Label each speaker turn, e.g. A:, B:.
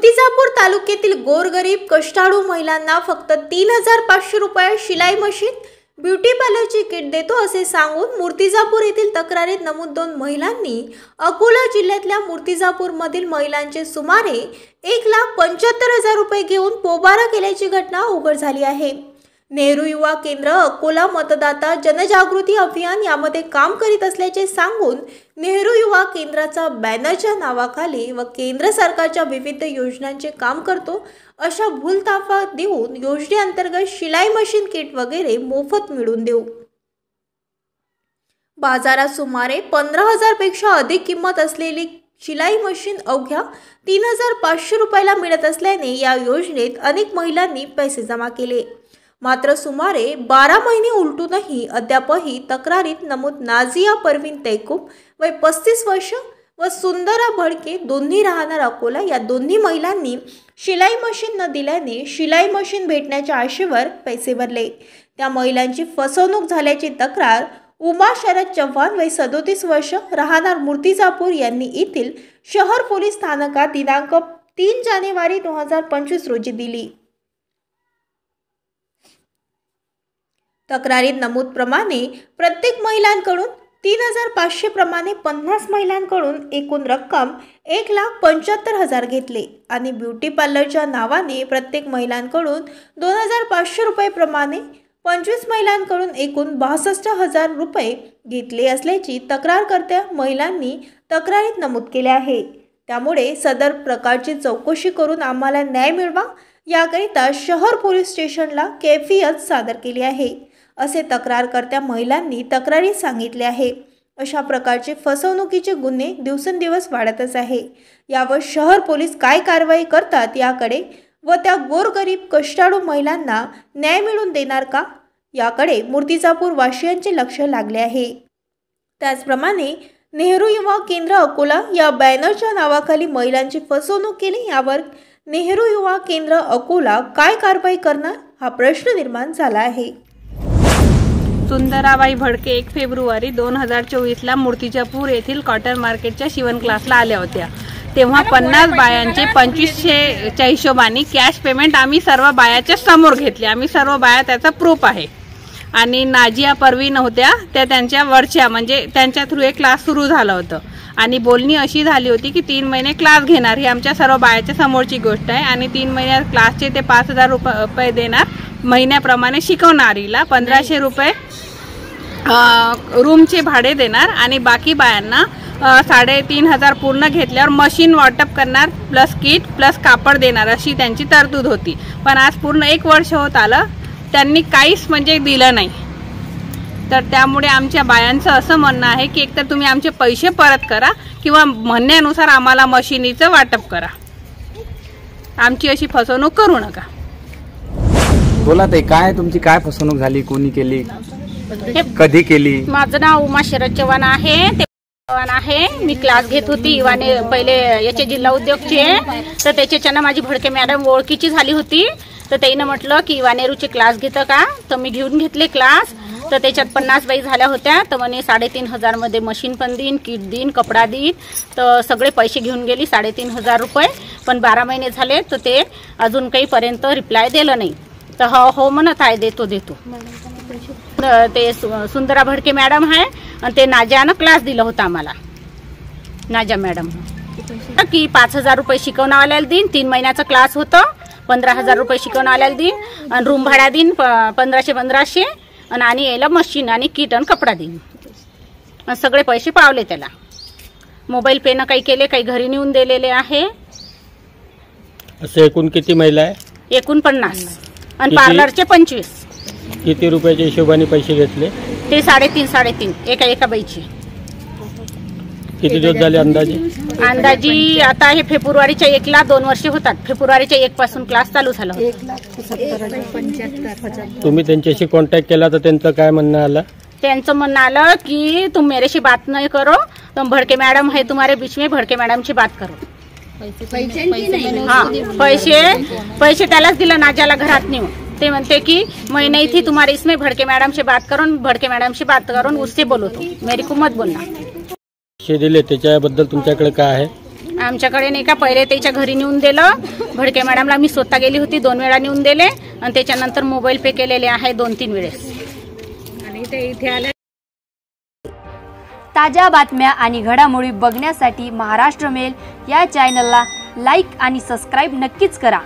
A: मूर्तिजापूर तालुक्यातील गोरगरीब कष्टाळू महिलांना फक्त 3500 रुपये शिलाई मशीन, ब्युटी पार्लरची किट देतो असे सांगून मूर्तिजापूर येथील तक्रारीत नमूद 2 महिलांनी अकोला जिल्ह्यातल्या मूर्तिजापूर मधील महिलांचे सुमारे 1,75,000 रुपये घेऊन पोबारा केल्याची घटना उघड झाली आहे। नेहरू युवा केंद्र अकोला मतदाता जनजागृती अभियान यामध्ये काम करीत असल्याचे सांगून नेहरू युवा केंद्राचा बॅनरच्या नावाखाली व केंद्र सरकारच्या विविध योजनांचे काम करतो अशा भूलथापा देऊन योजनेअंतर्गत शिलाई मशीन किट वगैरे मोफत मिळवून देऊ। बाजारात सुमारे 15,000 पेक्षा अधिक किंमत असलेली शिलाई मशीन अवघ्या 3,500 रुपयाला मिळत असल्याने या योजनेत अनेक महिलांनी पैसे जमा केले। मात्र सुमारे 12 महिने उलटूनही अद्यापही तक्रारीत नमूद नाझिया परवीन तैकूब वय 35 वर्ष व सुंदरा भडके दोन्ही राहणार अकोला या दोन्ही महिलांनी शिलाई मशीन न दिल्याने शिलाई मशीन भेटण्याच्या आशेवर पैसे भरले। त्या महिलांची फसवणूक झाल्याची तक्रार उमा शरद चव्हाण वय 37 वर्ष राहणार मूर्तिजापूर यांनी येथील शहर पोलीस स्थानकात दिनांक 3 जानेवारी 2025 रोजी दिली। तक्रारीत नमूद प्रमाणे प्रत्येक महिलांकडून 3,500 प्रमाणे 50 महिलांकडून एकूण रक्कम 1,75,000 घेतले आणि ब्युटी पार्लरच्या नावाने प्रत्येक महिलांकडून 2,500 रुपये प्रमाणे 25 महिलांकडून एकूण 62,000 रुपये घेतले असल्याची तक्रारकर्त्या महिलांनी तक्रारीत नमूद केले आहे। त्यामुळे सदर प्रकारची चौकशी करून आम्हाला न्याय मिळवा याकरिता शहर पोलीस स्टेशनला कैफियत सादर केली आहे असे तक्रारकर्त्या महिलांनी तक्रारीत सांगितले आहे। अशा प्रकारचे फसवणुकीचे गुन्हे दिवसेंदिवस वाढतच आहे। यावर शहर पोलीस काय कारवाई करतात याकडे व त्या गोरगरीब कष्टाळू महिलांना न्याय मिळवून देणार का याकडे मूर्तिजापूर वासियांचे लक्ष लागले आहे। त्याचप्रमाणे नेहरू युवा केंद्र अकोला या बॅनरच्या नावाखाली महिलांची फसवणूक केली यावर नेहरू युवा केंद्र अकोला काय कारवाई करणार हा प्रश्न निर्माण झाला आहे।
B: सुंदराबाई भडके 1 फेब्रुवारी 2024 ला मूर्तिजापूर येथील कॉटन मार्केटच्या शिवण क्लासला आल्या होत्या। तेव्हा 50 बायांचे 2500च्या हिशोबाने कॅश पेमेंट आम्ही सर्व बायाच्या समोर घेतले। आम्ही सर्व बाया त्याचा प्रूफ आहे। आणि नाझिया परवीन होत्या त्या त्यांच्या वरच्या म्हणजे त्यांच्या थ्रू एक क्लास सुरू झाला होता आणि बोलणी अशी झाली होती की 3 महिने क्लास घेणार ही आमच्या सर्व बायाच्या समोरची गोष्ट आहे आणि 3 महिन्यात क्लासचे ते 5,000 रुपये देणार, महिन्याप्रमाणे शिकवणारीला 1,500 रुपये रूमचे भाडे देणार आणि बाकी बायांना 3,500 पूर्ण घेतल्यावर मशीन वाटप करणार प्लस किट प्लस कापड देणार अशी त्यांची तरतूद होती। पण आज पूर्ण 1 वर्ष होत आलं त्यांनी काहीच म्हणजे दिलं नाही। तर त्यामुळे आमच्या बायांचं असं म्हणणं आहे की एकतर तुम्ही आमचे पैसे परत करा किंवा म्हणण्यानुसार आम्हाला मशीनीचं वाटप करा, आमची अशी फसवणूक करू नका।
C: बोला ते काय तुमची काय फसवणूक झाली, कोणी केली, कधी केली?
D: माझं नाव उमा शरद चव्हाण आहे। मी क्लास घेत होती इवाने पहिले याचे जिल्हा उद्योगचे, तर त्याच्यानं माझी भडके मॅडम ओळखीची झाली होती। तर त्यानं म्हटलं की इवानेरूचे क्लास घेतं का, तर मी घेऊन घेतले क्लास। तर त्याच्यात 50 बाई झाल्या होत्या। तर म्हणे 3,500 मध्ये मशीन पण देईन, किट देईन, कपडा देईन। तर सगळे पैसे घेऊन गेली 3,500 रुपये। पण 12 महिने झाले तर ते अजून काही पर्यंत रिप्लाय दिलं नाही। तर हो म्हणत आहे देतो। ते सुंदरा भडके मॅडम आहे आणि ते नाझियानं क्लास दिला होता आम्हाला, नाझिया मॅडम की 5,000 रुपये शिकवणावाल्याला देईन, 3 महिन्याचा क्लास होतं, 15,000 रुपये शिकवणावाल्याला देईन आणि रूम भाडा देईन 1,500 आणि यायला मशीन आणि किट आणि कपडा देईन। सगळे पैसे पावले त्याला। मोबाईल पेनं काही केले, काही घरी नेऊन दिलेले आहे।
E: असे एकूण किती महिला आहे?
D: एकूण 50 आणि पार्लरचे 25।
E: किती रुपयाच्या हिशोबाने पैसे घेतले?
D: ते 3.5 एका बाईचे।
E: किती दिवस झाले
D: अंदाजी आता हे फेब्रुवारीच्या 1 ला 2 वर्ष होतात। फेब्रुवारीच्या 1 पासून क्लास चालू झाला होता।
E: 1,75,000। तुम्ही त्यांच्याशी कॉन्टॅक्ट केला तर त्यांचं काय म्हणणं आलं?
D: त्यांचं म्हणणं आलं की तुम मेरे से बात नहीं करो, तुम भडके मैडम है तुम्हारे बीच में, भडके मैडम से बात करो। पैसे त्यालाच दिलं नाझियाला घरात नेऊन। ते म्हणते की मैं नहीं थी तुम्हारे इसमें, भडके मैडम से बात करो, भडके मैडम से बात करो, उससे बोलो तो मेरे को मत बोलना।
E: पैसे दिले त्याच्याबद्दल तुमच्याकडे काय आहे?
D: आमच्याकडे नाही का पहिले त्याच्या घरी नेऊन दिलं. भडके मॅडमला मी स्वतः गेली होती, 2 वेळा नेऊन दिले आणि त्याच्यानंतर मोबाईल पे केलेले आहे 2-3 वेळेस.
B: आणि ते इथे आले.
F: ताज्या बातम्या आणि घडामोडी बघण्यासाठी महाराष्ट्र मेल या चॅनलला लाईक आणि सबस्क्राईब नक्कीच करा.